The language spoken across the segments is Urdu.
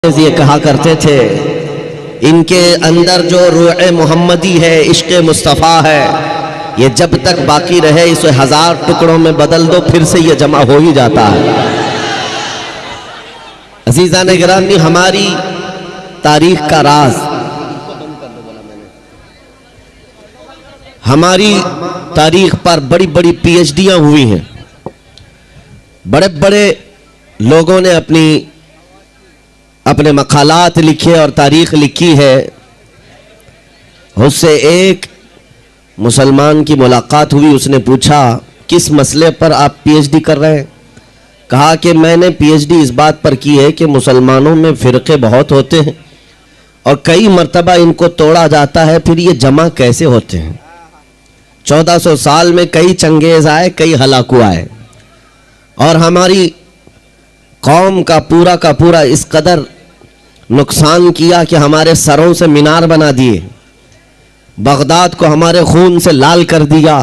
یہ کہا کرتے تھے ان کے اندر جو روح محمدی ہے، عشق مصطفیٰ ہے، یہ جب تک باقی رہے اسے 1000 ٹکڑوں میں بدل دو پھر سے یہ جمع ہو ہی جاتا ہے۔ عزیزان گرامی، ہماری تاریخ کا راز، ہماری تاریخ پر بڑی بڑی پی ایچ ڈیاں ہوئی ہیں، بڑے بڑے لوگوں نے اپنے مقالات لکھے اور تاریخ لکھی ہے۔ اس سے ایک مسلمان کی ملاقات ہوئی، اس نے پوچھا کس مسئلے پر آپ پی ایچ ڈی کر رہے ہیں؟ کہا کہ میں نے پی ایچ ڈی اس بات پر کی ہے کہ مسلمانوں میں فرقے بہت ہوتے ہیں اور کئی مرتبہ ان کو توڑا جاتا ہے، پھر یہ جمع کیسے ہوتے ہیں؟ 1400 سال میں کئی چنگیز آئے، کئی ہلاکو آئے، اور ہماری قوم کا پورا اس قدر نقصان کیا کہ ہمارے سروں سے مینار بنا دیے، بغداد کو ہمارے خون سے لال کر دیا،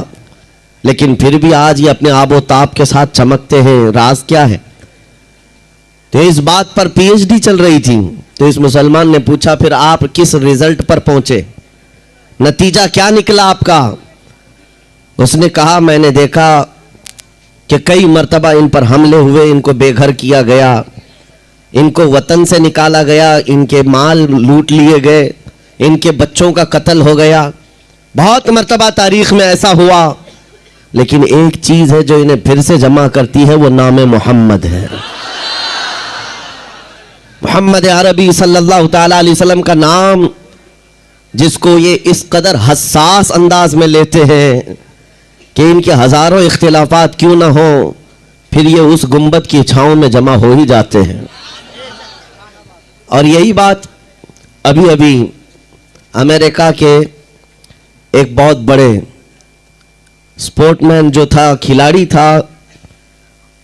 لیکن پھر بھی آج یہ اپنے آب و تاب کے ساتھ چمکتے ہیں۔ راز کیا ہے؟ تو اس بات پر پی ایچ ڈی چل رہی تھی، تو اس مسلمان نے پوچھا پھر آپ کس ریزلٹ پر پہنچے، نتیجہ کیا نکلا آپ کا؟ اس نے کہا میں نے دیکھا کہ کئی مرتبہ ان پر حملے ہوئے، ان کو بے گھر کیا گیا، ان کو وطن سے نکالا گیا، ان کے مال لوٹ لیے گئے، ان کے بچوں کا قتل ہو گیا، بہت مرتبہ تاریخ میں ایسا ہوا، لیکن ایک چیز ہے جو انہیں پھر سے جمع کرتی ہے، وہ نام محمد ہے۔ محمد عربی صلی اللہ تعالیٰ علیہ وسلم کا نام، جس کو یہ اس قدر حساس انداز میں لیتے ہیں کہ ان کے ہزاروں اختلافات کیوں نہ ہوں، پھر یہ اس گنبد کی چھاؤں میں جمع ہو ہی جاتے ہیں۔ اور یہی بات ابھی امریکہ کے ایک بہت بڑے سپورٹ مین جو تھا، کھلاڑی تھا،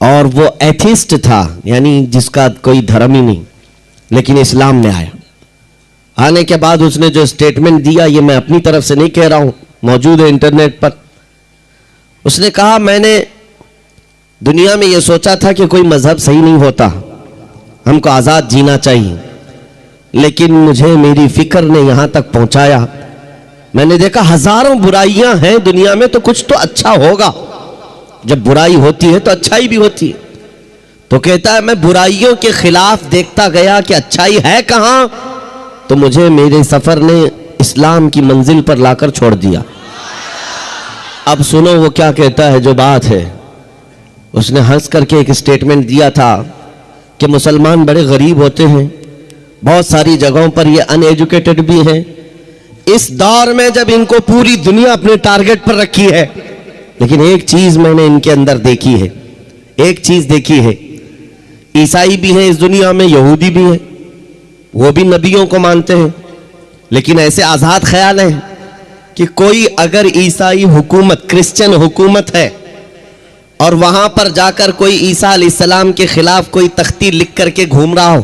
اور وہ ایتھیسٹ تھا، یعنی جس کا کوئی دھرم ہی نہیں، لیکن اسلام میں آیا۔ آنے کے بعد اس نے جو سٹیٹمنٹ دیا، یہ میں اپنی طرف سے نہیں کہہ رہا ہوں، موجود ہے انٹرنیٹ پر۔ اس نے کہا میں نے دنیا میں یہ سوچا تھا کہ کوئی مذہب صحیح نہیں ہوتا، ہم کو آزاد جینا چاہیے، لیکن مجھے میری فکر نے یہاں تک پہنچایا، میں نے دیکھا ہزاروں برائیاں ہیں دنیا میں، تو کچھ تو اچھا ہوگا، جب برائی ہوتی ہے تو اچھائی بھی ہوتی ہے۔ تو کہتا ہے میں برائیوں کے خلاف دیکھتا گیا کہ اچھائی ہے کہاں، تو مجھے میرے سفر نے اسلام کی منزل پر لا کر چھوڑ دیا۔ اب سنو وہ کیا کہتا ہے، جو بات ہے۔ اس نے ہنس کر کے ایک سٹیٹمنٹ دیا تھا کہ مسلمان بڑے غریب ہوتے ہیں، بہت ساری جگہوں پر یہ ان ایجوکیٹڈ بھی ہیں، اس دور میں جب ان کو پوری دنیا اپنے ٹارگٹ پر رکھی ہے، لیکن ایک چیز میں نے ان کے اندر دیکھی ہے، ایک چیز دیکھی ہے، عیسائی بھی ہیں اس دنیا میں، یہودی بھی ہیں، وہ بھی نبیوں کو مانتے ہیں، لیکن ایسے آزاد خیال ہیں کہ کوئی اگر عیسائی حکومت، کرسچن حکومت ہے، اور وہاں پر جا کر کوئی عیسیٰ علیہ السلام کے خلاف کوئی تختی لکھ کر کے گھوم رہا ہو،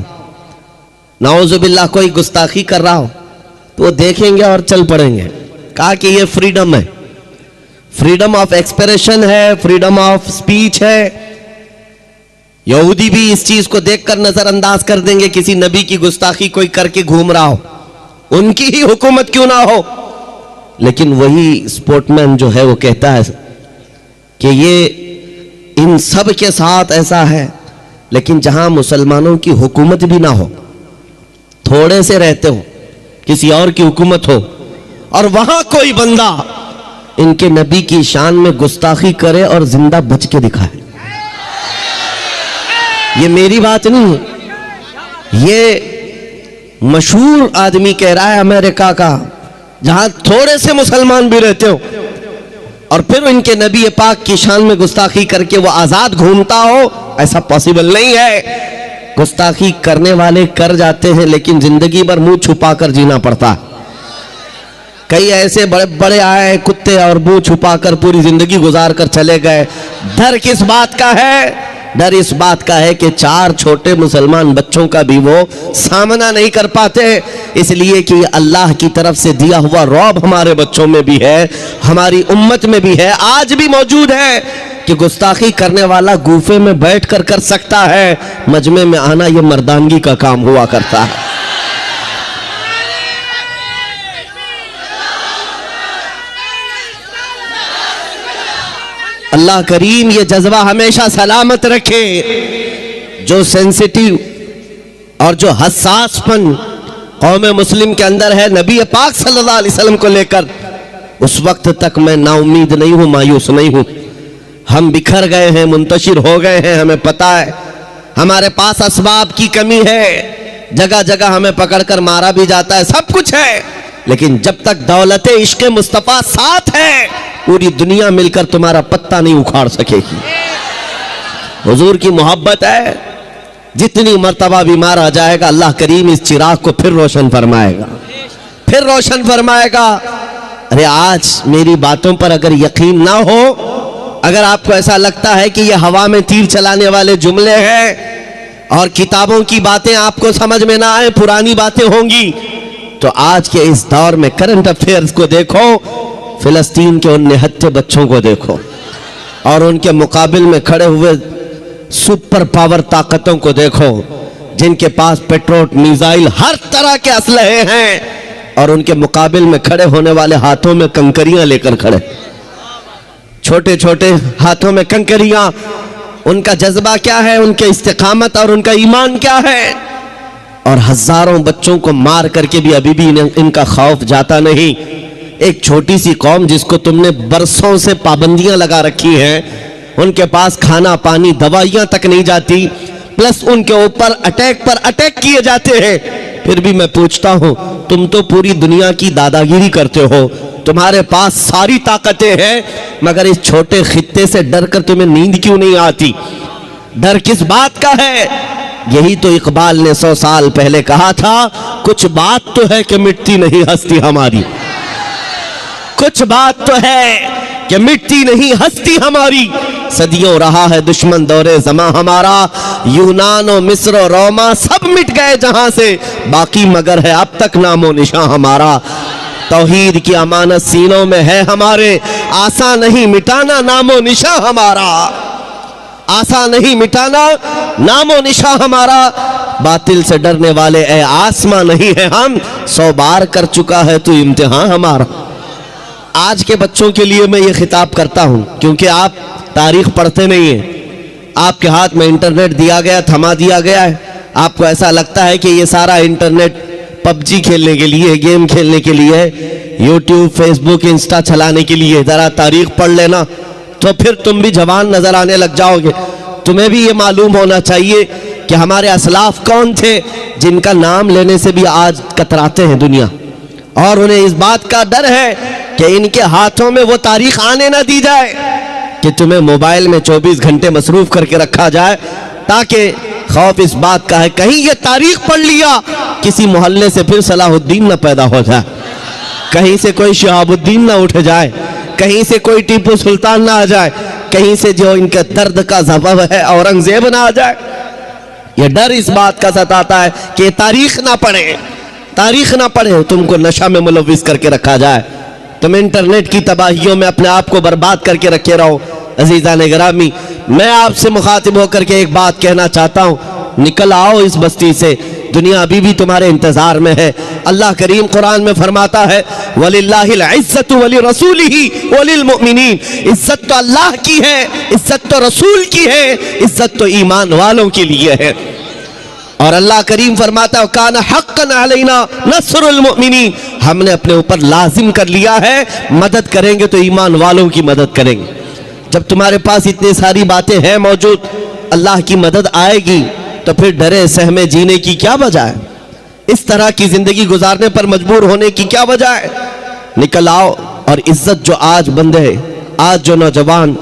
نعوذ باللہ کوئی گستاخی کر رہا ہو، تو وہ دیکھیں گے اور چل پڑیں گے۔ کہا کہ یہ فریڈم ہے، فریڈم آف ایکسپریشن ہے، فریڈم آف سپیچ ہے۔ یہودی بھی اس چیز کو دیکھ کر نظر انداز کر دیں گے، کسی نبی کی گستاخی کوئی کر کے گھوم رہا ہو، ان کی ہی حکومت کیوں نہ ہو۔ لیکن وہی سپورٹ مین جو ہے وہ کہتا ہے کہ یہ ان سب کے ساتھ ایسا ہے، لیکن جہاں مسلمانوں کی حکومت بھی نہ ہو، تھوڑے سے رہتے ہو، کسی اور کی حکومت ہو، اور وہاں کوئی بندہ ان کے نبی کی شان میں گستاخی کرے اور زندہ بچ کے دکھائے۔ یہ میری بات نہیں ہے، یہ مشہور آدمی کہہ رہا ہے امریکہ کا، جہاں تھوڑے سے مسلمان بھی رہتے ہو اور پھر ان کے نبی پاک کی شان میں گستاخی کر کے وہ آزاد گھومتا ہو، ایسا پاسبل نہیں ہے۔ گستاخی کرنے والے کر جاتے ہیں، لیکن زندگی بھر منہ چھپا کر جینا پڑتا ہے۔ کئی ایسے بڑے بڑے آئے کتے اور منہ چھپا کر پوری زندگی گزار کر چلے گئے۔ ڈر کس بات کا ہے؟ ڈر اس بات کا ہے کہ 4 چھوٹے مسلمان بچوں کا بھی وہ سامنا نہیں کر پاتے، اس لیے کہ اللہ کی طرف سے دیا ہوا رعب ہمارے بچوں میں بھی ہے، ہماری امت میں بھی ہے، آج بھی موجود ہے کہ گستاخی کرنے والا گوفے میں بیٹھ کر کر سکتا ہے، مجمع میں آنا یہ مردانگی کا کام ہوا کرتا ہے۔ اللہ کریم یہ جذبہ ہمیشہ سلامت رکھے۔ جو سینسیٹیو اور جو حساس پن قوم مسلم کے اندر ہے نبی پاک صلی اللہ علیہ وسلم کو لے کر، اس وقت تک میں نا امید نہیں ہوں، مایوس نہیں ہوں۔ ہم بکھر گئے ہیں، منتشر ہو گئے ہیں، ہمیں پتا ہے ہمارے پاس اسباب کی کمی ہے، جگہ جگہ ہمیں پکڑ کر مارا بھی جاتا ہے، سب کچھ ہے، لیکن جب تک دولت عشق مصطفیٰ ساتھ ہے پوری دنیا مل کر تمہارا پتہ نہیں اکھاڑ سکے گی۔ حضور کی محبت ہے، جتنی مرتبہ بھی مارا جائے گا اللہ کریم اس چراغ کو پھر روشن فرمائے گا، پھر روشن فرمائے گا۔ ارے آج میری باتوں پر اگر یقین نہ ہو، اگر آپ کو ایسا لگتا ہے کہ یہ ہوا میں تیر چلانے والے جملے ہیں اور کتابوں کی باتیں آپ کو سمجھ میں نہ آئیں، پرانی باتیں ہوں گی، تو آج کے اس دور میں کرنٹ افیئرز کو دیکھو، فلسطین کے ان نہتے بچوں کو دیکھو، اور ان کے مقابل میں کھڑے ہوئے سپر پاور طاقتوں کو دیکھو، جن کے پاس پیٹروٹ، میزائل، ہر طرح کے اسلحے ہیں، اور ان کے مقابل میں کھڑے ہونے والے ہاتھوں میں کنکریاں لے کر کھڑے، چھوٹے چھوٹے ہاتھوں میں کنکریاں۔ ان کا جذبہ کیا ہے، ان کے استقامت اور ان کا ایمان کیا ہے، اور ہزاروں بچوں کو مار کر کے بھی ابھی بھی ان کا خوف جاتا نہیں۔ ایک چھوٹی سی قوم جس کو تم نے برسوں سے پابندیاں لگا رکھی ہیں، ان کے پاس کھانا پانی دوائیاں تک نہیں جاتی، پلس ان کے اوپر اٹیک پر اٹیک کیے جاتے ہیں، پھر بھی میں پوچھتا ہوں تم تو پوری دنیا کی داداگیری کرتے ہو، تمہارے پاس ساری طاقتیں ہیں، مگر اس چھوٹے خطے سے ڈر کر تمہیں نیند کیوں نہیں آتی؟ ڈر کس بات کا ہے؟ یہی تو اقبال نے 100 سال پہلے کہا تھا، کچھ بات تو ہے کہ مٹتی نہیں ہستی ہماری، کچھ بات تو ہے کہ مٹتی نہیں ہستی ہماری، صدیوں رہا ہے دشمن دور زماں ہمارا، یونان و مصر و روما سب مٹ گئے جہاں سے، باقی مگر ہے اب تک نام و نشاں ہمارا۔ توحید کی امانت سینوں میں ہے ہمارے، آسان نہیں مٹانا نام و نشاں ہمارا، آسان نہیں مٹانا نام و نشاں ہمارا۔ باطل سے ڈرنے والے اے آسماں نہیں ہے ہم، 100 بار کر چکا ہے تو امتحان ہمارا۔ آج کے بچوں کے لیے میں یہ خطاب کرتا ہوں، کیونکہ آپ تاریخ پڑھتے نہیں ہیں، آپ کے ہاتھ میں انٹرنیٹ دیا گیا، تھما دیا گیا ہے، آپ کو ایسا لگتا ہے کہ یہ سارا انٹرنیٹ پب جی کھیلنے کے لیے، گیم کھیلنے کے لیے، یوٹیوب، فیس بک، انسٹا چلانے کے لیے۔ ذرا تاریخ پڑھ لینا تو پھر تم بھی جوان نظر آنے لگ جاؤ گے۔ تمہیں بھی یہ معلوم ہونا چاہیے کہ ہمارے اسلاف کون تھے جن کا نام لینے سے بھی آج کتراتے ہیں دنیا، اور انہیں اس بات کا ڈر ہے کہ ان کے ہاتھوں میں وہ تاریخ آنے نہ دی جائے، کہ تمہیں موبائل میں 24 گھنٹے مصروف کر کے رکھا جائے، تاکہ خوف اس بات کا ہے کہیں یہ تاریخ پڑھ لیا کسی محلے سے پھر صلاح الدین نہ پیدا ہو جائے، کہیں سے کوئی شہاب الدین نہ اٹھ جائے، کہیں سے کوئی ٹیپو سلطان نہ آ جائے، کہیں سے جو ان کے درد کا سبب ہے اورنگزیب نہ آ جائے۔ یہ ڈر اس بات کا ستاتا ہے کہ تاریخ نہ پڑھے، تاریخ نہ پڑھے، تم کو نشہ میں ملوث کر کے رکھا جائے، تم انٹرنیٹ کی تباہیوں میں اپنے آپ کو برباد کر کے رکھے رہو۔ عزیزان گرامی، میں آپ سے مخاطب ہو کر کے ایک بات کہنا چاہتا ہوں، نکل آؤ اس بستی سے، دنیا ابھی بھی تمہارے انتظار میں ہے۔ اللہ کریم قرآن میں فرماتا ہے وَلِلَّهِ الْعِزَّةُ وَلِرَسُولِهِ وَلِلْمُؤْمِنِينَ، عزت تو اللہ کی ہے، عزت تو رسول کی ہے، عزت تو ایمان والوں کے لیے ہے۔ اور اللہ کریم فرماتا ہے وَكَانَ حَقًّا عَلَيْنَا نَصْرُ الْمُؤْمِنِينَ، ہم نے اپنے اوپر لازم کر لیا ہے، مدد کریں گے تو ایمان والوں کی مدد کریں گے۔ جب تمہارے پاس اتنی ساری باتیں ہیں موجود، اللہ کی مدد آئے گی تو پھر ڈرے سہمے جینے کی کیا وجہ ہے؟ اس طرح کی زندگی گزارنے پر مجبور ہونے کی کیا وجہ ہے؟ نکل آؤ، اور عزت جو آج بندے، آج جو نوجوان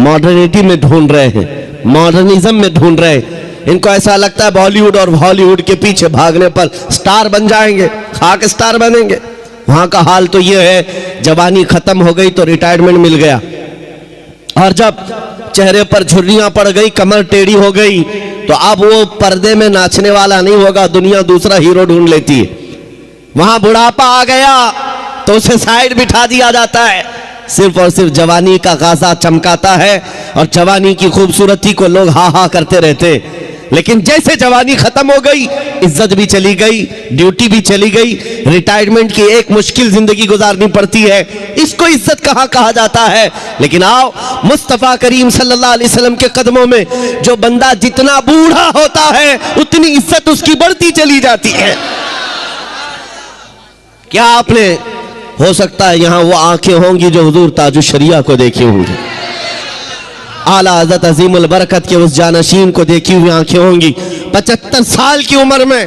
ماڈرنیٹی میں ڈھونڈ رہے ہیں، ماڈرنزم میں ڈھونڈ رہے ہیں، ان کو ایسا لگتا ہے بالی ووڈ اور ہالی ووڈ کے پیچھے بھاگنے پر سٹار بن جائیں گے، خاک سٹار بنیں گے۔ وہاں کا حال تو یہ ہے، جوانی ختم ہو گئی تو ریٹائرمنٹ مل گیا، اور جب چہرے پر جھریاں پڑ گئی، کمر ٹیڑھی ہو گئی، تو اب وہ پردے میں ناچنے والا نہیں ہوگا، دنیا دوسرا ہیرو ڈھونڈ لیتی ہے۔ وہاں بڑھاپا آ گیا تو اسے سائیڈ بٹھا دیا جاتا ہے، صرف اور صرف جوانی کا غازہ چمکاتا ہے اور جوانی کی خوبصورتی کو لوگ ہا ہا کرتے رہتے، لیکن جیسے جوانی ختم ہو گئی عزت بھی چلی گئی، ڈیوٹی بھی چلی گئی، ریٹائرمنٹ کی ایک مشکل زندگی گزارنی پڑتی ہے، اس کو عزت کہا جاتا ہے۔ لیکن آؤ مصطفیٰ کریم صلی اللہ علیہ وسلم کے قدموں میں جو بندہ جتنا بوڑھا ہوتا ہے اتنی عزت اس کی بڑھتی چلی جاتی ہے۔ کیا آپ نے ہو سکتا ہے یہاں وہ آنکھیں ہوں گی جو حضور تاج الشریعہ کو دیکھی ہوں گی، اعلیٰ حضرت عظیم البرکت کے اس جانشین کو دیکھی ہوئی آنکھیں ہوں گی، 75 سال کی عمر میں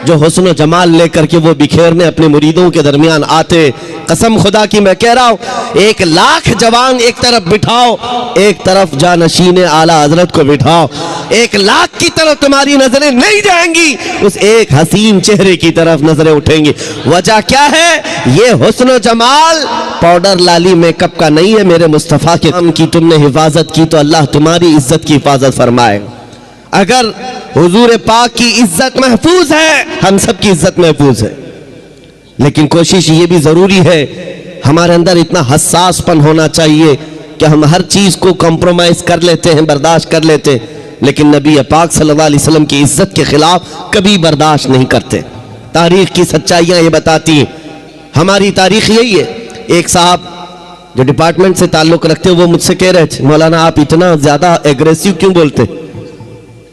جو حسن و جمال لے کر کے وہ بکھیرنے اپنے مریدوں کے درمیان آتے۔ قسم خدا کی میں کہہ رہا ہوں 1,00,000 جوان ایک طرف بٹھاؤ، ایک طرف جانشین اعلیٰ حضرت کو بٹھاؤ، 1,00,000 کی طرف تمہاری نظریں نہیں جائیں گی، اس ایک حسین چہرے کی طرف نظریں اٹھیں گی۔ وجہ کیا ہے؟ یہ حسن و جمال پاؤڈر لالی میک اپ کا نہیں ہے، میرے مصطفیٰ کے نام کی تم نے حفاظت کی تو اللہ تمہاری عزت کی حفاظت فرمائے۔ اگر حضور پاک کی عزت محفوظ ہے، ہم سب کی عزت محفوظ ہے، لیکن کوشش یہ بھی ضروری ہے، ہمارے اندر اتنا حساس پن ہونا چاہیے کہ ہم ہر چیز کو کمپرومائز کر لیتے ہیں، برداشت کر لیتے ہیں، لیکن نبی پاک صلی اللہ علیہ وسلم کی عزت کے خلاف کبھی برداشت نہیں کرتے۔ تاریخ کی سچائیاں یہ بتاتی ہیں، ہماری تاریخ یہی ہے۔ ایک صاحب جو ڈپارٹمنٹ سے تعلق رکھتے وہ مجھ سے کہہ رہے تھے، مولانا آپ اتنا زیادہ ایگریسو کیوں بولتے؟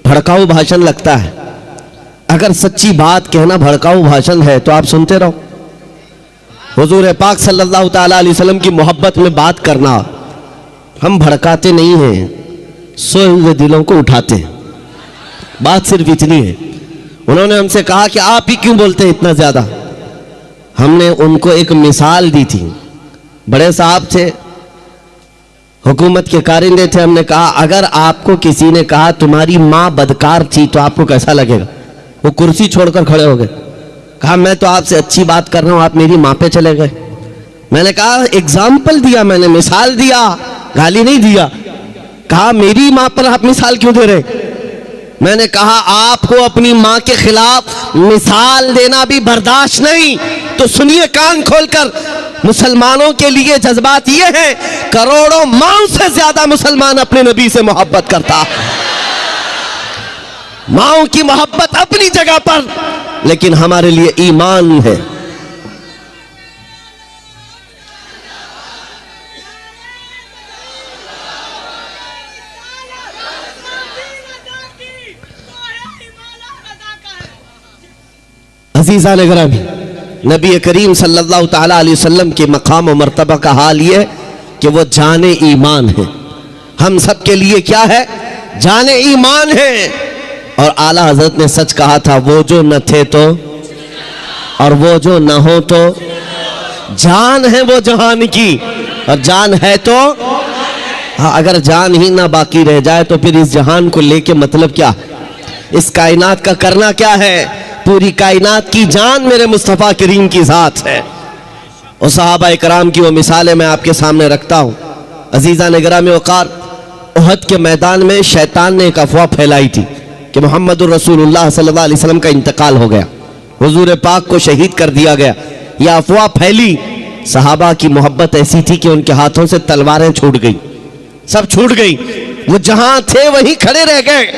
بھڑکاؤ بھاشن لگتا ہے۔ اگر سچی بات کہنا بھڑکاؤ بھاشن ہے تو آپ سنتے رہو۔ حضور پاک صلی اللہ تعالیٰ علیہ وسلم کی محبت میں بات کرنا، ہم بھڑکاتے نہیں ہیں، سوئے ہوئے دلوں کو اٹھاتے ہیں، بات صرف اتنی ہے۔ انہوں نے ہم سے کہا کہ آپ ہی کیوں بولتے ہیں اتنا زیادہ؟ ہم نے ان کو ایک مثال دی تھی، بڑے صاحب تھے، حکومت کے کارندے تھے، ہم نے کہا اگر آپ کو کسی نے کہا تمہاری ماں بدکار تھی تو آپ کو کیسا لگے گا؟ وہ کرسی چھوڑ کر کھڑے ہو گئے، کہا میں تو آپ سے اچھی بات کر رہا ہوں، آپ میری ماں پہ چلے گئے۔ میں نے کہا ایگزامپل دیا، میں نے مثال دیا، گالی نہیں دیا۔ کہا میری ماں پر آپ مثال کیوں دے رہے؟ میں نے کہا آپ کو اپنی ماں کے خلاف مثال دینا بھی برداشت نہیں، تو سنیے کان کھول کر، مسلمانوں کے لیے جذبات یہ ہیں، کروڑوں ماؤں سے زیادہ مسلمان اپنے نبی سے محبت کرتا۔ ماؤں کی محبت اپنی جگہ پر، لیکن ہمارے لیے ایمان ہے۔ عزیزان گرامی، نبی کریم صلی اللہ تعالیٰ علیہ وسلم کے مقام و مرتبہ کا حال یہ کہ وہ جان ایمان ہے، ہم سب کے لیے کیا ہے؟ جان ایمان ہے۔ اور اعلیٰ حضرت نے سچ کہا تھا، وہ جو نہ تھے تو اور وہ جو نہ ہو تو، جان ہے وہ جہان کی اور جان ہے تو ہاں، اگر جان ہی نہ باقی رہ جائے تو پھر اس جہان کو لے کے مطلب کیا؟ اس کائنات کا کرنا کیا ہے؟ پوری کائنات کی جان میرے مصطفیٰ کریم کی ذات ہے۔ اور صحابہ اکرام کی وہ مثالیں میں آپ کے سامنے رکھتا ہوں۔ عزیزان گرامی وقار، احد کے میدان میں شیطان نے ایک افواہ پھیلائی تھی کہ محمد الرسول اللہ صلی اللہ علیہ وسلم کا انتقال ہو گیا، حضور پاک کو شہید کر دیا گیا۔ یہ افواہ پھیلی، صحابہ کی محبت ایسی تھی کہ ان کے ہاتھوں سے تلواریں چھوٹ گئی، سب چھوٹ گئی، وہ جہاں تھے وہیں کھڑے رہ گئے۔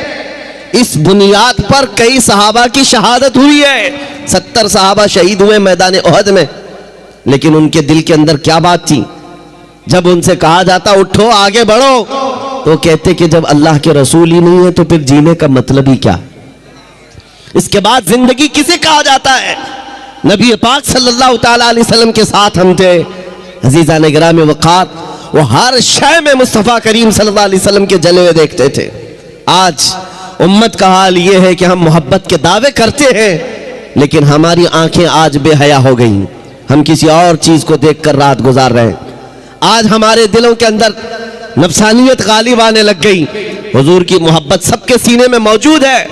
اس بنیاد پر کئی صحابہ کی شہادت ہوئی ہے، 70 صحابہ شہید ہوئے میدان احد میں، لیکن ان کے دل کے اندر کیا بات تھی؟ جب ان سے کہا جاتا اٹھو آگے بڑھو تو کہتے کہ جب اللہ کے رسول ہی نہیں ہے تو پھر جینے کا مطلب ہی کیا؟ اس کے بعد زندگی کسے کہا جاتا ہے؟ نبی پاک صلی اللہ تعالیٰ علیہ وسلم کے ساتھ ہم تھے۔ عزیزان گرامی وقار، وہ ہر شے میں مصطفیٰ کریم صلی اللہ علیہ وسلم کے جلوے دیکھتے تھے۔ آج امت کا حال یہ ہے کہ ہم محبت کے دعوے کرتے ہیں، لیکن ہماری آنکھیں آج بے حیا ہو گئیں، ہم کسی اور چیز کو دیکھ کر رات گزار رہے ہیں۔ آج ہمارے دلوں کے اندر نفسانیت غالب آنے لگ گئی۔ حضور کی محبت سب کے سینے میں موجود ہے،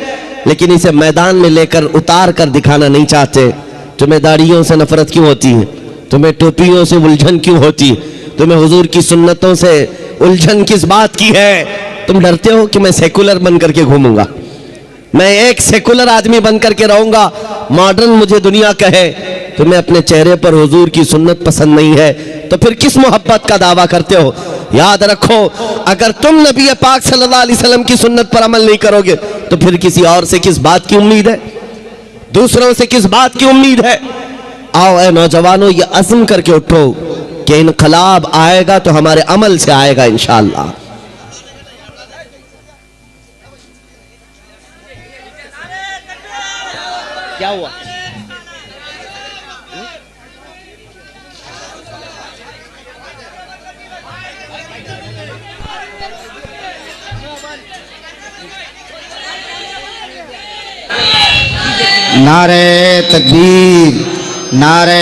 لیکن اسے میدان میں لے کر اتار کر دکھانا نہیں چاہتے۔ تمہیں داڑھیوں سے نفرت کیوں ہوتی ہے؟ تمہیں ٹوپیوں سے الجھن کیوں ہوتی ہے؟ تمہیں حضور کی سنتوں سے الجھن کس بات کی ہے؟ تم ڈرتے ہو کہ میں سیکولر بن کر کے گھوموں گا، میں ایک سیکولر آدمی بن کر کے رہوں گا، ماڈرن مجھے دنیا کہے۔ تمہیں اپنے چہرے پر حضور کی سنت پسند نہیں ہے، تو پھر کس محبت کا دعویٰ کرتے ہو؟ یاد رکھو، اگر تم نبی پاک صلی اللہ علیہ وسلم کی سنت پر عمل نہیں کرو گے تو پھر کسی اور سے کس بات کی امید ہے؟ دوسروں سے کس بات کی امید ہے؟ آؤ اے نوجوانوں، یہ عزم کر کے اٹھو کہ انقلاب آئے گا تو ہمارے عمل سے آئے گا انشاءاللہ۔ کیا ہوا؟ نعرہ تکبیر، نعرہ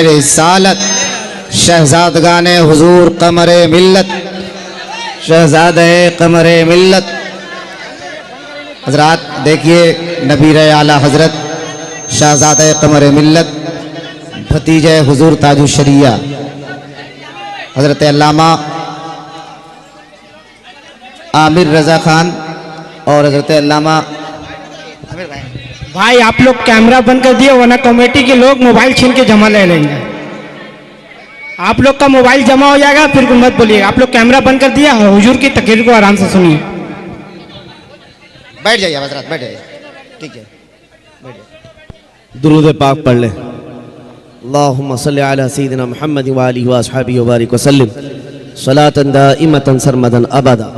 رسالت، شہزادگان حضور قمر ملت، شہزادہ قمر ملت۔ حضرات دیکھیے، نبی اعلیٰ حضرت شہزادہ قمر ملت، بھتیجہ حضور تاج الشریعہ حضرت علامہ عامر رضا خان اور حضرت علامہ بھائی آپ لوگ کیمرہ بند کر دیے ورنہ کمیٹی کے لوگ موبائل چھین کے جمع لے لیں گے۔ آپ لوگ کا موبائل جمع ہو جائے گا، پھر مت بولیے۔ آپ لوگ کیمرہ بند کر دیا، حضور کی تقریر کو آرام سے سنیے۔ بیٹھ جائیے حضرات، بیٹھ جائیے، ٹھیک ہے، بیٹھ جائیے۔ درود پاک پڑھ لیں۔ اللہم صلی علی سیدنا محمد وآلہ وآصحابہ وبارک وسلم صلاۃ دائمۃ سرمدا ابدا۔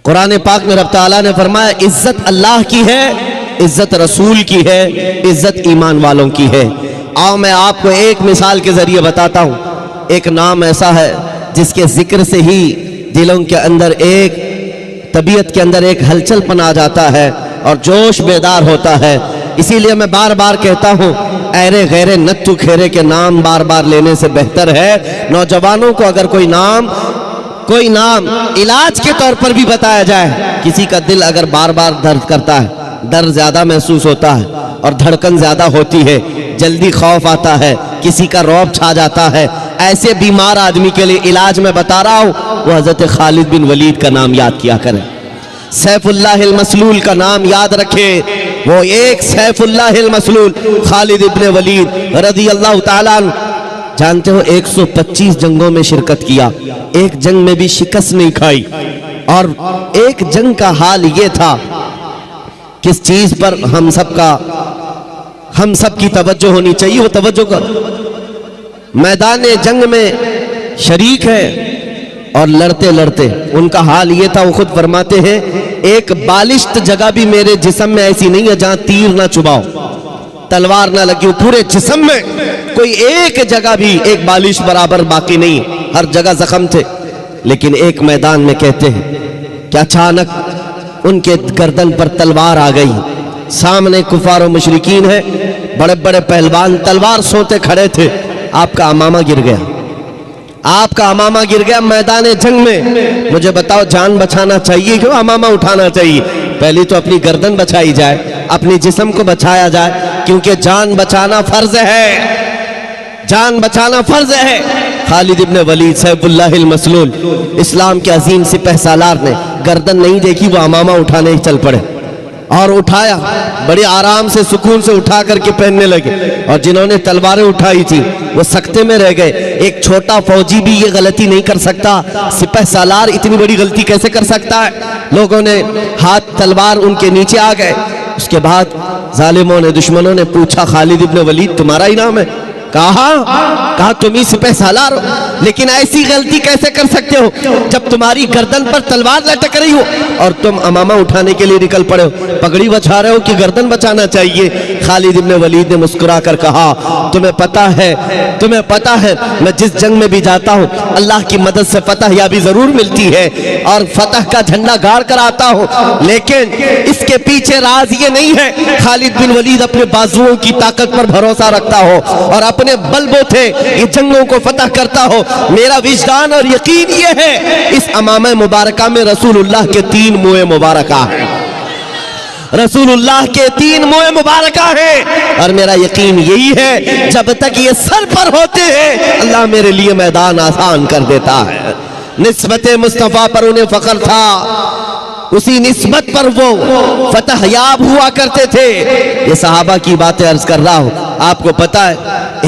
قرآن پاک میں رب تعالیٰ نے فرمایا عزت اللہ کی ہے، عزت رسول کی ہے، عزت ایمان والوں کی ہے۔ آؤ میں آپ کو ایک مثال کے ذریعے بتاتا ہوں۔ ایک نام ایسا ہے جس کے ذکر سے ہی دلوں کے اندر ایک طبیعت کے اندر ایک ہلچل پن آ جاتا ہے اور جوش بیدار ہوتا ہے۔ اسی لیے میں بار بار کہتا ہوں، ایرے غیرے نتو کھیرے کے نام بار بار لینے سے بہتر ہے نوجوانوں کو اگر کوئی نام علاج کے طور پر بھی بتایا جائے۔ کسی کا دل اگر بار بار درد کرتا ہے، ڈر زیادہ محسوس ہوتا ہے اور دھڑکن زیادہ ہوتی ہے، جلدی خوف آتا ہے، کسی کا رعب چھا جاتا ہے، ایسے بیمار آدمی کے لیے علاج میں بتا رہا ہوں، وہ حضرت خالد بن ولید کا نام یاد کیا کریں۔ سیف اللہ المسلول کا نام یاد رکھے، وہ ایک سیف اللہ المسلول خالد بن ولید رضی اللہ تعالیٰ عنہ۔ جانتے ہو 125 جنگوں میں شرکت کیا، ایک جنگ میں بھی شکست نہیں کھائی، اور ایک جنگ کا حال یہ تھا، کس چیز پر ہم سب کی توجہ ہونی چاہیے، وہ توجہ کا میدان جنگ میں شریک ہے اور لڑتے لڑتے ان کا حال یہ تھا، وہ خود فرماتے ہیں ایک بالشت جگہ بھی میرے جسم میں ایسی نہیں ہے جہاں تیر نہ چباؤ، تلوار نہ لگی ہو، پورے جسم میں کوئی ایک جگہ بھی ایک بالش برابر باقی نہیں، ہر جگہ زخم تھے۔ لیکن ایک میدان میں کہتے ہیں کہ اچانک ان کے گردن پر تلوار آ گئی، سامنے کفار و مشرکین ہیں، بڑے بڑے پہلوان تلوار سوتے کھڑے تھے، آپ کا امامہ گر گیا، آپ کا امامہ گر گیا میدان جنگ میں۔ مجھے بتاؤ جان بچانا چاہیے کہ امامہ اٹھانا چاہیے؟ پہلی تو اپنی گردن بچائی جائے، اپنی جسم کو بچایا جائے، کیونکہ جان بچانا فرض ہے، جان بچانا فرض ہے۔ خالد ابن ولید سیف اللہ المسلول اسلام کے عظیم سپہ سالار نے گردن نہیں دیکھی، وہ امامہ اٹھانے ہی چل پڑے اور اٹھایا، بڑے آرام سے سکون سے اٹھا کر کے پہننے لگے، اور جنہوں نے تلواریں اٹھائی تھی وہ سکتے میں رہ گئے۔ ایک چھوٹا فوجی بھی یہ غلطی نہیں کر سکتا، سپہ سالار اتنی بڑی غلطی کیسے کر سکتا ہے؟ لوگوں نے ہاتھ تلوار ان کے نیچے آ گئے۔ اس کے بعد ظالموں نے، دشمنوں نے پوچھا خالد ابن ولید تمہارا ہی نام ہے؟ کہا تم ہی سپہ سالار ہو، لیکن ایسی غلطی کیسے کر سکتے ہو جب تمہاری گردن پر تلوار لٹک رہی ہو اور تم امامہ اٹھانے کے لیے نکل پڑے ہو، پگڑی بچا رہے ہو کہ گردن بچانا چاہیے؟ خالد ابن ولید نے مسکرا کر کہا تمہیں پتا ہے میں جس جنگ میں بھی جاتا ہوں اللہ کی مدد سے فتح یابی ضرور ملتی ہے اور فتح کا جھنڈا گاڑ کر آتا ہوں، لیکن اس کے پیچھے راز یہ نہیں ہے۔ خالد بن ولید اپنے بازوؤں کی طاقت پر بھروسہ رکھتا ہو اور اپنے بلبوں تھے یہ جنگوں کو فتح کرتا ہو، میرا وجدان اور یقین یہ ہے اس امامہ مبارکہ میں رسول اللہ کے 3 موئے مبارکہ ہیں، رسول اللہ کے 3 موئے مبارکہ ہیں، اور میرا یقین یہی ہے جب تک یہ سر پر ہوتے ہیں اللہ میرے لیے میدان آسان کر دیتا ہے۔ نسبت مصطفیٰ پر انہیں فخر تھا، اسی نسبت پر وہ فتح یاب ہوا کرتے تھے۔ یہ صحابہ کی باتیں عرض کر رہا ہوں۔ آپ کو پتا ہے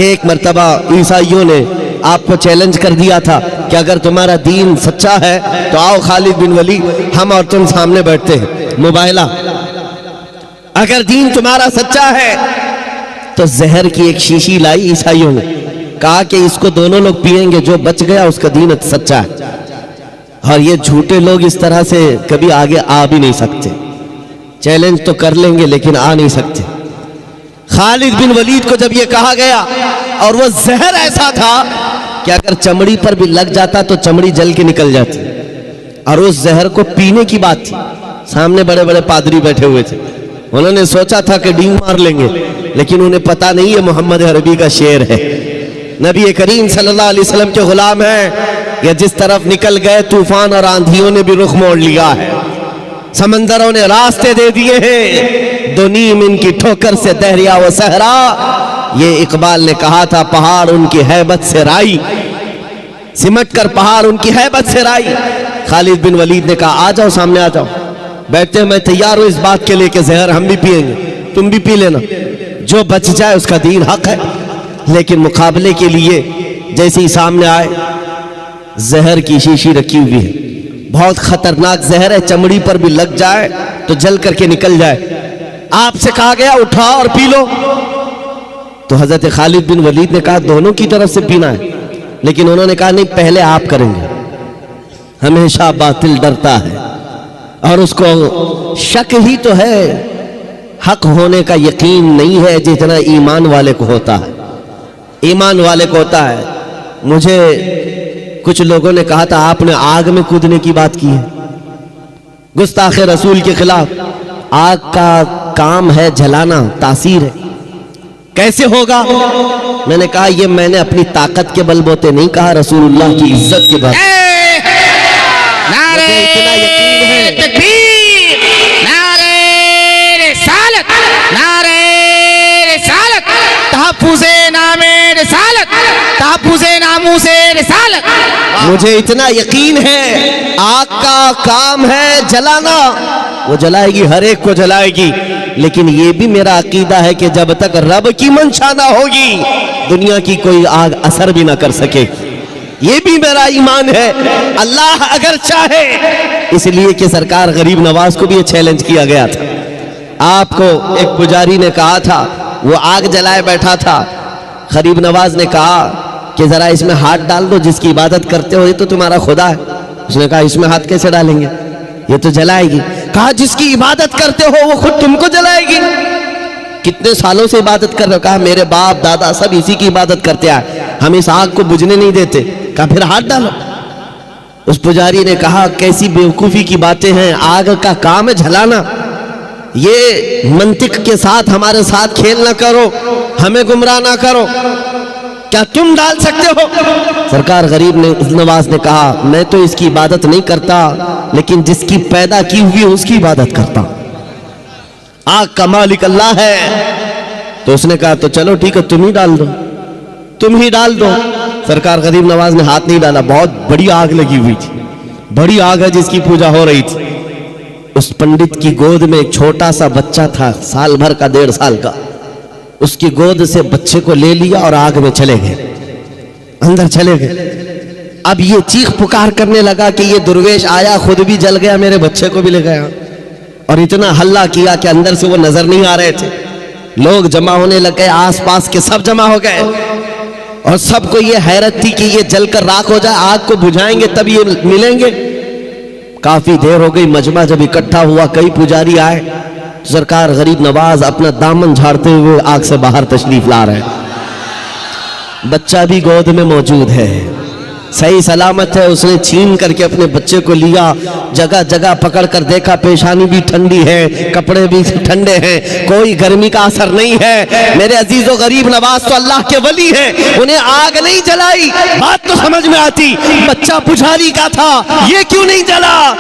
ایک مرتبہ عیسائیوں نے آپ کو چیلنج کر دیا تھا کہ اگر تمہارا دین سچا ہے تو آؤ خالد بن ولید، ہم اور تم سامنے بیٹھتے ہیں، مباہلہ۔ اگر دین تمہارا سچا ہے تو زہر کی ایک شیشی لائی عیسائیوں نے، کہا کہ اس کو دونوں لوگ پئیں گے، جو بچ گیا اس کا دین سچا ہے۔ اور یہ جھوٹے لوگ اس طرح سے کبھی آگے آ بھی نہیں سکتے، چیلنج تو کر لیں گے لیکن آ نہیں سکتے۔ خالد بن ولید کو جب یہ کہا گیا، اور وہ زہر ایسا تھا کہ اگر چمڑی پر بھی لگ جاتا تو چمڑی جل کے نکل جاتی، اور اس زہر کو پینے کی بات تھی۔ سامنے بڑے بڑے پادری بیٹھے ہوئے تھے، انہوں نے سوچا تھا کہ ڈینگ مار لیں گے، لیکن انہیں پتا نہیں ہے محمد عربی کا شعر ہے، نبی کریم صلی اللہ علیہ وسلم کے غلام ہیں۔ یہ جس طرف نکل گئے طوفان اور آندھیوں نے بھی رخ موڑ لیا ہے، سمندروں نے راستے دے دیے ہیں، دو نیم ان کی ٹھوکر سے دریا و صحرا۔ یہ اقبال نے کہا تھا پہاڑ ان کی ہیبت سے رائی، سمٹ کر پہاڑ ان کی ہیبت سے رائی۔ خالد بن ولید نے کہا آ جاؤ، سامنے آ جاؤ، بیٹھتے ہیں، میں تیار ہوں اس بات کے لئے کہ زہر ہم بھی پئیں گے، تم بھی پی لینا، جو بچ جائے اس کا دین حق ہے۔ لیکن مقابلے کے لیے جیسے ہی سامنے آئے، زہر کی شیشی رکھی ہوئی ہے، بہت خطرناک زہر ہے، چمڑی پر بھی لگ جائے تو جل کر کے نکل جائے۔ آپ سے کہا گیا اٹھاؤ اور پی لو، تو حضرت خالد بن ولید نے کہا دونوں کی طرف سے پینا ہے، لیکن انہوں نے کہا نہیں، پہلے آپ کریں گے۔ ہمیشہ باطل ڈرتا ہے اور اس کو شک ہی تو ہے، حق ہونے کا یقین نہیں ہے جتنا ایمان والے کو ہوتا ہے، ایمان والے کو ہوتا ہے۔ مجھے کچھ لوگوں نے کہا تھا آپ نے آگ میں کودنے کی بات کی ہے، گستاخ رسول کے خلاف۔ آگ کا کام ہے جلانا، تاثیر ہے، کیسے ہوگا؟ میں نے کہا یہ میں نے اپنی طاقت کے بل بوتے نہیں کہا، رسول اللہ کی عزت کے بات۔ نعرہ تکبیر، نعرہ رسالت، نعرہ رسالت، تحفظ نام رسالت، تحفظ ناموس رسالت۔ مجھے اتنا یقین ہے آگ کا کام ہے جلانا، وہ جلائے گی، ہر ایک کو جلائے گی، لیکن یہ بھی میرا عقیدہ ہے کہ جب تک رب کی منشا نہ ہوگی دنیا کی کوئی آگ اثر بھی نہ کر سکے، یہ بھی میرا ایمان ہے۔ اللہ اگر چاہے، اس لیے کہ سرکار غریب نواز کو بھی یہ چیلنج کیا گیا تھا۔ آپ کو ایک پجاری نے کہا تھا، وہ آگ جلائے بیٹھا تھا، غریب نواز نے کہا کہ ذرا اس میں ہاتھ ڈال دو، جس کی عبادت کرتے ہو یہ تو تمہارا خدا ہے۔ اس نے کہا اس میں ہاتھ کیسے ڈالیں گے، یہ تو جلائے گی۔ کہا جس کی عبادت کرتے ہو وہ خود تم کو جلائے گی، کتنے سالوں سے عبادت کر رہے ہو؟ کہا میرے باپ دادا سب اسی کی عبادت کرتے آئے، ہم اس آگ کو بجھنے نہیں دیتے۔ کہا پھر ہاتھ ڈالو۔ اس پجاری نے کہا کیسی بیوقوفی کی باتیں ہیں، آگ کا کام ہے جلانا، یہ منطق کے ساتھ ہمارے ساتھ کھیل نہ کرو، ہمیں گمراہ نہ کرو، کیا تم ڈال سکتے ہو؟ سرکار غریب نواز نے کہا میں تو اس کی عبادت نہیں کرتا، لیکن جس کی پیدا کی ہوئی اس کی عبادت کرتا، آگ کا مالک اللہ ہے۔ تو اس نے کہا تو چلو ٹھیک ہے، تم ہی ڈال دو، تم ہی ڈال دو۔ سرکار غریب نواز نے ہاتھ نہیں ڈالا، بہت بڑی آگ لگی ہوئی تھی، بڑی آگ ہے جس کی پوجا ہو رہی تھی۔ اس پنڈت کی گود میں ایک چھوٹا سا بچہ تھا، سال بھر کا، 1.5 سال کا، اس کی گود سے بچے کو لے لیا اور آگ میں چلے گئے، اندر چلے گئے۔ اب یہ چیخ پکار کرنے لگا کہ یہ درویش آیا، خود بھی جل گیا، میرے بچے کو بھی لے گیا، اور اتنا ہلہ کیا کہ اندر سے وہ نظر نہیں آ رہے تھے۔ لوگ جمع ہونے لگے، آس پاس کے سب جمع ہو گئے، اور سب کو یہ حیرت تھی کہ یہ جل کر راکھ ہو جائے، آگ کو بجھائیں گے تب یہ ملیں گے۔ کافی دیر ہو گئی، مجمع جب اکٹھا ہوا، کئی پجاری آئے، سرکار غریب نواز اپنا دامن جھاڑتے ہوئے آگ سے باہر تشریف لا رہے ہیں، بچہ بھی گود میں موجود ہے، صحیح سلامت ہے۔ اس نے چھین کر کے اپنے بچے کو لیا، جگہ جگہ پکڑ کر دیکھا، پیشانی بھی ٹھنڈی ہے، کپڑے بھی ٹھنڈے ہیں، کوئی گرمی کا اثر نہیں ہے۔ میرے عزیز و غریب نواز تو اللہ کے ولی ہیں، انہیں آگ نہیں جلائی، بات تو سمجھ میں آتی، بچہ پجاری کا تھا، یہ کیوں نہیں جلا؟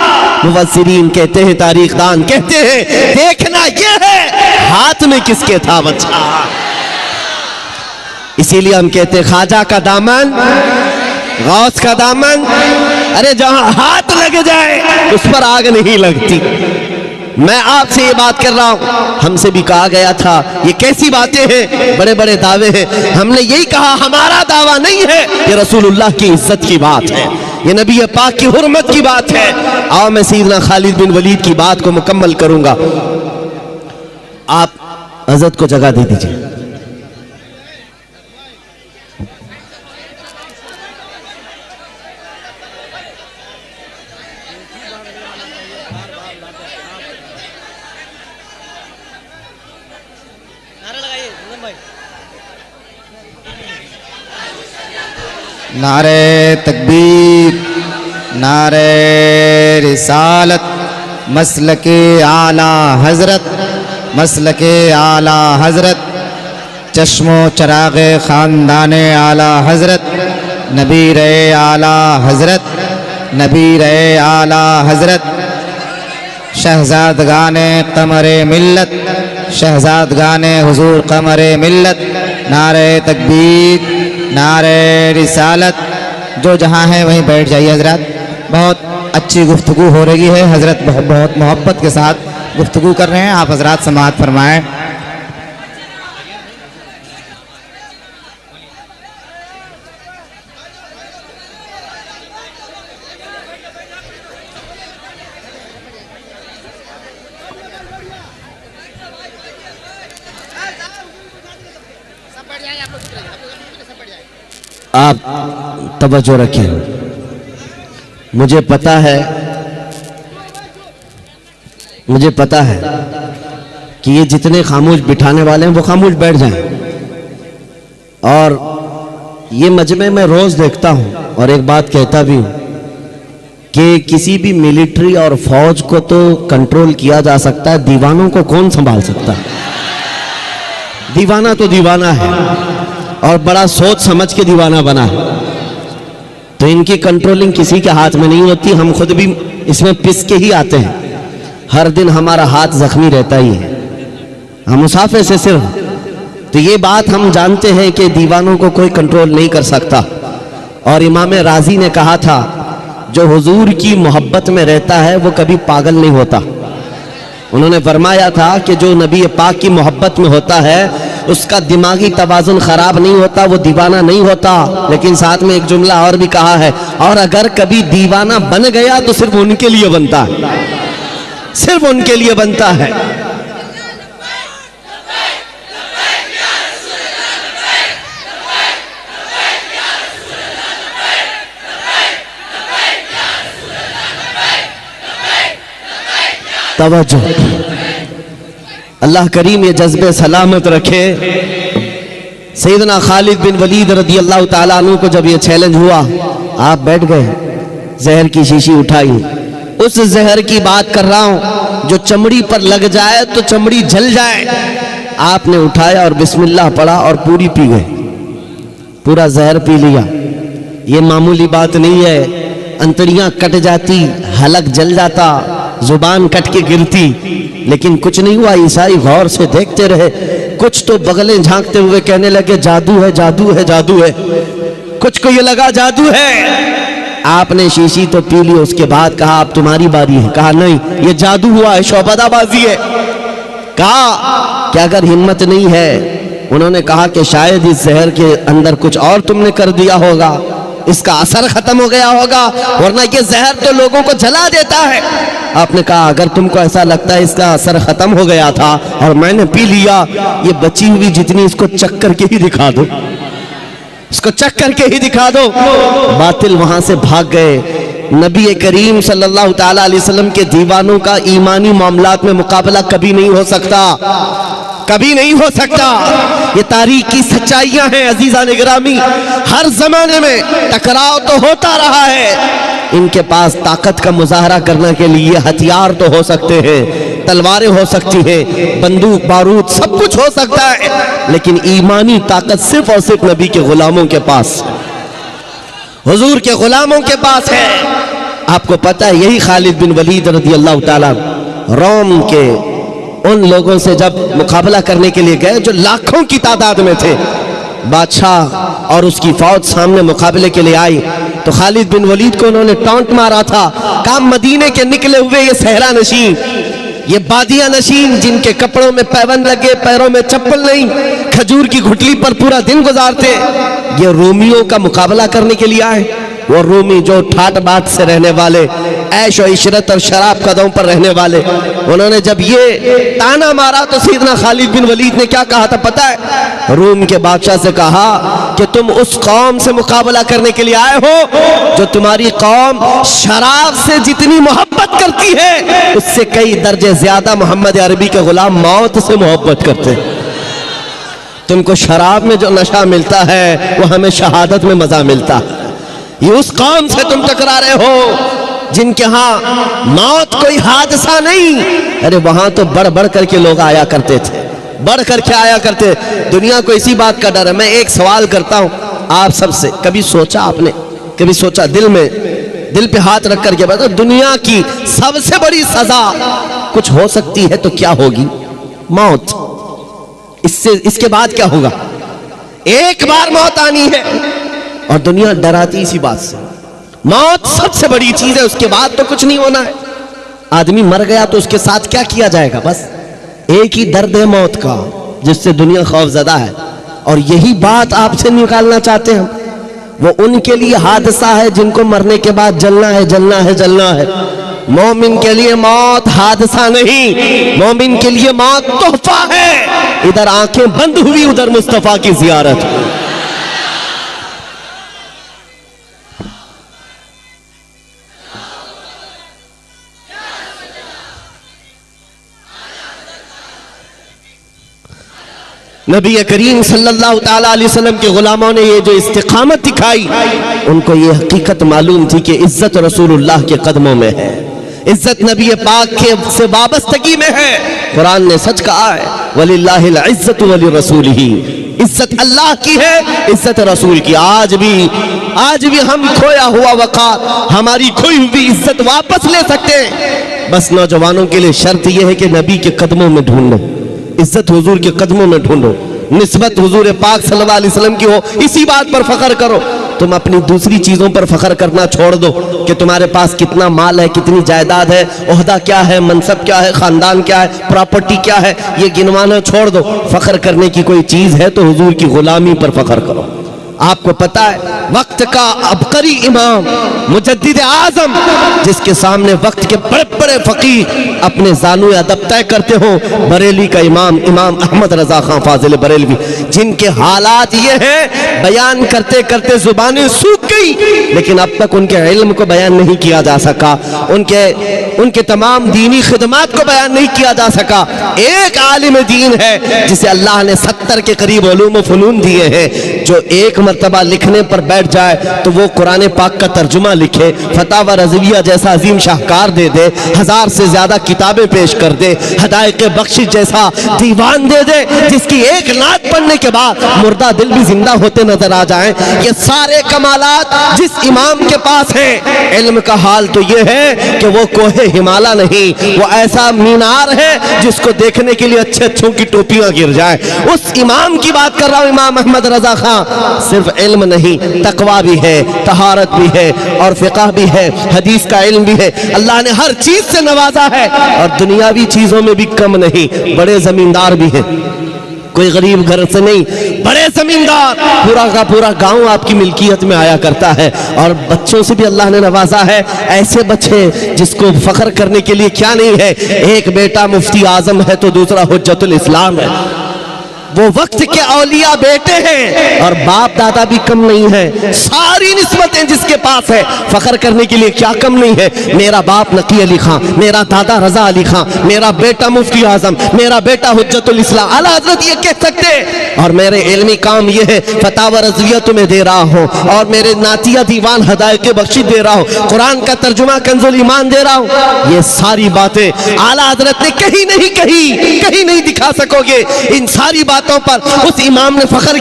مفسرین کہتے ہیں، تاریخ دان کہتے ہیں، دیکھنا یہ ہے ہاتھ میں کس کے تھا بچہ۔ اسی لیے ہم کہتے ہیں خواجہ کا دامن، غوث کا دامن ارے جہاں ہاتھ لگ جائے اس پر آگ نہیں لگتی. میں آپ سے یہ بات کر رہا ہوں. ہم سے بھی کہا گیا تھا یہ کیسی باتیں ہیں, بڑے بڑے دعوے ہیں. ہم نے یہی کہا ہمارا دعویٰ نہیں ہے, یہ رسول اللہ کی عزت کی بات ہے, یہ نبی پاک کی حرمت کی بات ہے. آؤ میں سیدنا خالد بن ولید کی بات کو مکمل کروں گا. آپ حضرت کو جگہ دے دیجئے. نعرہ تکبیر, نعرہ رسالت, مسلک اعلیٰ حضرت, مسلک اعلیٰ حضرت, چشم و چراغ خاندان اعلیٰ حضرت, نبیر اعلیٰ حضرت, نبیر اعلیٰ حضرت, شہزادگان قمر ملت, شہزادگان حضور قمر ملت. نعرہ تکبیر, نعرہ رسالت. جو جہاں ہے وہیں بیٹھ جائیے حضرات. بہت اچھی گفتگو ہو رہی ہے, حضرت بہت محبت کے ساتھ گفتگو کر رہے ہیں, آپ حضرات سماعت فرمائیں. آپ توجہ رکھیں. مجھے پتا ہے کہ یہ جتنے خاموش بٹھانے والے ہیں وہ خاموش بیٹھ جائیں. اور یہ مجمع میں روز دیکھتا ہوں اور ایک بات کہتا بھی ہوں کہ کسی بھی ملٹری اور فوج کو تو کنٹرول کیا جا سکتا ہے, دیوانوں کو کون سنبھال سکتا ہے؟ دیوانہ تو دیوانہ ہے اور بڑا سوچ سمجھ کے دیوانہ بنا ہے, تو ان کی کنٹرولنگ کسی کے ہاتھ میں نہیں ہوتی. ہم خود بھی اس میں پس کے ہی آتے ہیں, ہر دن ہمارا ہاتھ زخمی رہتا ہی ہے, ہم مسافر سے صرف. تو یہ بات ہم جانتے ہیں کہ دیوانوں کو کوئی کنٹرول نہیں کر سکتا. اور امام رازی نے کہا تھا جو حضور کی محبت میں رہتا ہے وہ کبھی پاگل نہیں ہوتا. انہوں نے فرمایا تھا کہ جو نبی پاک کی محبت میں ہوتا ہے اس کا دماغی توازن خراب نہیں ہوتا, وہ دیوانہ نہیں ہوتا. لیکن ساتھ میں ایک جملہ اور بھی کہا ہے, اور اگر کبھی دیوانہ بن گیا تو صرف ان کے لیے بنتا ہے, صرف ان کے لیے بنتا ہے. توجہ, اللہ کریم یہ جذبے سلامت رکھے. سیدنا خالد بن ولید رضی اللہ تعالیٰ عنہ کو جب یہ چیلنج ہوا, آپ بیٹھ گئے, زہر کی شیشی اٹھائی. اس زہر کی بات کر رہا ہوں جو چمڑی پر لگ جائے تو چمڑی جل جائے. آپ نے اٹھایا اور بسم اللہ پڑھا اور پوری پی گئے, پورا زہر پی لیا. یہ معمولی بات نہیں ہے, انتڑیاں کٹ جاتی, حلق جل جاتا, زبان کٹ کے گرتی, لیکن کچھ نہیں ہوا. عیسائی غور سے دیکھتے رہے, کچھ تو بغلیں جھانکتے ہوئے کہنے لگے جادو ہے, جادو ہے, جادو ہے. کچھ کو یہ لگا جادو ہے. آپ نے شیشی تو پی لی, اس کے بعد کہا اب تمہاری باری ہے. کہا نہیں, یہ جادو ہوا ہے, شعبدہ بازی ہے. کہا کہ اگر ہمت نہیں ہے, انہوں نے کہا کہ شاید اس زہر کے اندر کچھ اور تم نے کر دیا ہوگا, اس کا اثر ختم ہو گیا ہوگا, ورنہ یہ زہر تو لوگوں کو جلا دیتا ہے. آپ نے کہا اگر تم کو ایسا لگتا ہے اس کا اثر ختم ہو گیا تھا اور میں نے پی لیا, یہ بچی ہوئی جتنی اس کو چک کر کے ہی دکھا دو, اس کو چک کر کے ہی دکھا دو. باطل وہاں سے بھاگ گئے. نبی کریم صلی اللہ تعالیٰ علیہ وسلم کے دیوانوں کا ایمانی معاملات میں مقابلہ کبھی نہیں ہو سکتا, کبھی نہیں ہو سکتا. یہ تاریخ کی سچائیاں ہیں عزیزان گرامی. ہر زمانے میں ٹکراؤ تو ہوتا رہا ہے. ان کے پاس طاقت کا مظاہرہ کرنے کے لیے ہتھیار تو ہو سکتے ہیں, تلواریں ہو سکتی ہیں, بندوق بارود سب کچھ ہو سکتا ہے, لیکن ایمانی طاقت صرف اور صرف نبی کے غلاموں کے پاس, حضور کے غلاموں کے پاس ہے. آپ کو پتہ ہے یہی خالد بن ولید رضی اللہ تعالیٰ روم کے ان لوگوں سے جب مقابلہ کرنے کے لیے گئے جو لاکھوں کی تعداد میں تھے, بادشاہ اور اس کی فوج سامنے مقابلے کے لیے آئی. تو خالد بن ولید کو انہوں نے ٹانٹ مارا تھا، کہا مدینے کے نکلے ہوئے یہ صحرا نشین، یہ بادیہ نشین جن کے کپڑوں میں پیبند لگے، پیروں میں چپل نہیں، کھجور کی گھٹلی پر پورا دن گزارتے، یہ رومیوں کا مقابلہ کرنے کے لیے آئے؟ وہ رومی جو ٹھاٹ بات سے رہنے والے، عیش و عشرت اور شراب قدوں پر رہنے والے، انہوں نے جب یہ تانا مارا تو سیدنا خالد بن ولید نے کیا کہا تھا پتہ ہے؟ روم کے بادشاہ سے کہا کہ تم اس قوم سے مقابلہ کرنے کے لیے آئے ہو جو تمہاری قوم شراب سے جتنی محبت کرتی ہے اس سے کئی درجے زیادہ محمد عربی کے غلام موت سے محبت کرتے ہیں۔ تم کو شراب میں جو نشہ ملتا ہے وہ ہمیں شہادت میں مزہ ملتا ہے۔ یہ اس قوم سے تم ٹکرا رہے ہو جن کے ہاں موت کوئی حادثہ نہیں، ارے وہاں تو بڑھ بڑھ کر کے لوگ آیا کرتے تھے، بڑھ کر کے آیا کرتے۔ دنیا کو اسی بات کا ڈر ہے۔ میں ایک سوال کرتا ہوں آپ سب سے، کبھی سوچا آپ نے، کبھی سوچا دل پہ ہاتھ رکھ کر کے بتا، دنیا کی سب سے بڑی سزا کچھ ہو سکتی ہے تو کیا ہوگی؟ موت۔ اس کے بعد کیا ہوگا؟ ایک بار موت آنی ہے اور دنیا ڈراتی اسی بات سے، موت سب سے بڑی چیز ہے، اس کے بعد تو کچھ نہیں ہونا ہے۔ آدمی مر گیا تو اس کے ساتھ کیا کیا جائے گا؟ بس ایک ہی درد ہے موت کا جس سے دنیا خوف زدہ ہے، اور یہی بات آپ سے نکالنا چاہتے ہیں۔ وہ ان کے لیے حادثہ ہے جن کو مرنے کے بعد جلنا ہے، جلنا ہے، جلنا ہے۔ مومن کے لیے موت حادثہ نہیں، مومن کے لیے موت تحفہ ہے۔ ادھر آنکھیں بند ہوئی، ادھر مصطفیٰ کی زیارت۔ نبی کریم صلی اللہ تعالیٰ علیہ وسلم کے غلاموں نے یہ جو استقامت دکھائی، ان کو یہ حقیقت معلوم تھی کہ عزت رسول اللہ کے قدموں میں ہے، عزت نبی پاک کے سے وابستگی میں ہے۔ قرآن نے سچ کہا ہے وَلِلَّهِ الْعِزَّةُ وَلِرَسُولِهِ، عزت اللہ کی ہے، عزت رسول کی۔ آج بھی ہم کھویا ہوا وقار، ہماری کھوئی ہوئی عزت واپس لے سکتے ہیں، بس نوجوانوں کے لیے شرط یہ ہے کہ نبی کے قدموں میں ڈھونڈو، عزت حضور کے قدموں میں ڈھونڈو، نسبت حضور پاک صلی اللہ علیہ وسلم کی ہو، اسی بات پر فخر کرو۔ تم اپنی دوسری چیزوں پر فخر کرنا چھوڑ دو کہ تمہارے پاس کتنا مال ہے، کتنی جائیداد ہے، عہدہ کیا ہے، منصب کیا ہے، خاندان کیا ہے، پراپرٹی کیا ہے، یہ گنوانا چھوڑ دو۔ فخر کرنے کی کوئی چیز ہے تو حضور کی غلامی پر فخر کرو۔ آپ کو پتا ہے وقت کا عبقری امام مجدد اعظم جس کے سامنے وقت کے بڑے بڑے فقیر اپنے زانو ادب طے کرتے ہوں، بریلی کا امام احمد رضا خان فاضل بریلوی، جن کے حالات یہ ہیں بیان کرتے کرتے زبانیں سوکھ گئی، لیکن اب تک ان کے علم کو بیان نہیں کیا جا سکا، ان کے تمام دینی خدمات کو بیان نہیں کیا جا سکا۔ ایک عالم دین ہے جسے اللہ نے 70 کے قریب علوم و فنون دیے ہیں، جو ایک مرتبہ لکھنے پر بیٹھ جائے تو وہ قرآن پاک کا ترجمہ لکھے، فتاوی رضویہ جیسا عظیم شاہکار دے دے، 1000 سے زیادہ کتابیں پیش کر دے، حدائق بخشش جیسا دیوان دے دے، جس کی ایک نعت پڑھنے کے بعد مردہ دل بھی زندہ ہوتے نظر آ جائیں۔ یہ سارے کمالات جس امام کے پاس ہیں، علم کا حال تو یہ ہے کہ وہ کوہ ہمالا نہیں، وہ ایسا مینار ہے جس کو دیکھنے کے لیے اچھوں کی ٹوپیاں گر جائیں۔ اس امام کی بات کر رہا ہوں، امام احمد رضا خان۔ صرف علم نہیں، تقویٰ بھی ہے، طہارت بھی ہے، اور فقہ بھی ہے، حدیث کا علم بھی ہے۔ اللہ نے ہر چیز سے نوازا ہے، اور دنیاوی چیزوں میں بھی کم نہیں۔ بڑے زمیندار بھی ہیں، کوئی غریب گھر سے نہیں، بڑے زمیندار، پورا کا پورا گاؤں آپ کی ملکیت میں آیا کرتا ہے، اور بچوں سے بھی اللہ نے نوازا ہے، ایسے بچے جس کو فخر کرنے کے لیے کیا نہیں ہے۔ ایک بیٹا مفتی اعظم ہے تو دوسرا حجت الاسلام ہے۔ وہ وقت کے اولیاء بیٹے ہیں، اور باپ دادا بھی کم نہیں ہے۔ ساری نسبتیں جس کے پاس ہے، فخر کرنے کے لیے کیا کم نہیں ہے۔ میرا باپ نقی علی خان، میرا دادا رضا علی خان، میرا بیٹا مفتی اعظم، میرا بیٹا حجت الاسلام۔ اعلیٰ حضرت یہ کہہ سکتے، اور میرے علمی کام یہ ہے فتاوی رضویہ تمہیں دے رہا ہوں، اور میرے نعتیہ دیوان حدائق بخشش دے رہا ہوں، قرآن کا ترجمہ کنز الایمان دے رہا ہوں۔ یہ ساری باتیں اعلیٰ حضرت نے کہیں نہیں دکھا سکو گے۔ ان ساری باتوں پر اس امام نے فخر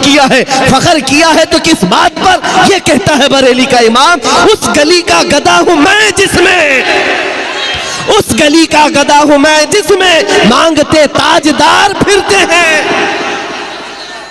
کیا ہے تو کس بات پر؟ یہ کہتا ہے بریلی کا امام، اس گلی کا گدا ہوں میں جس میں مانگتے تاجدار پھرتے ہیں۔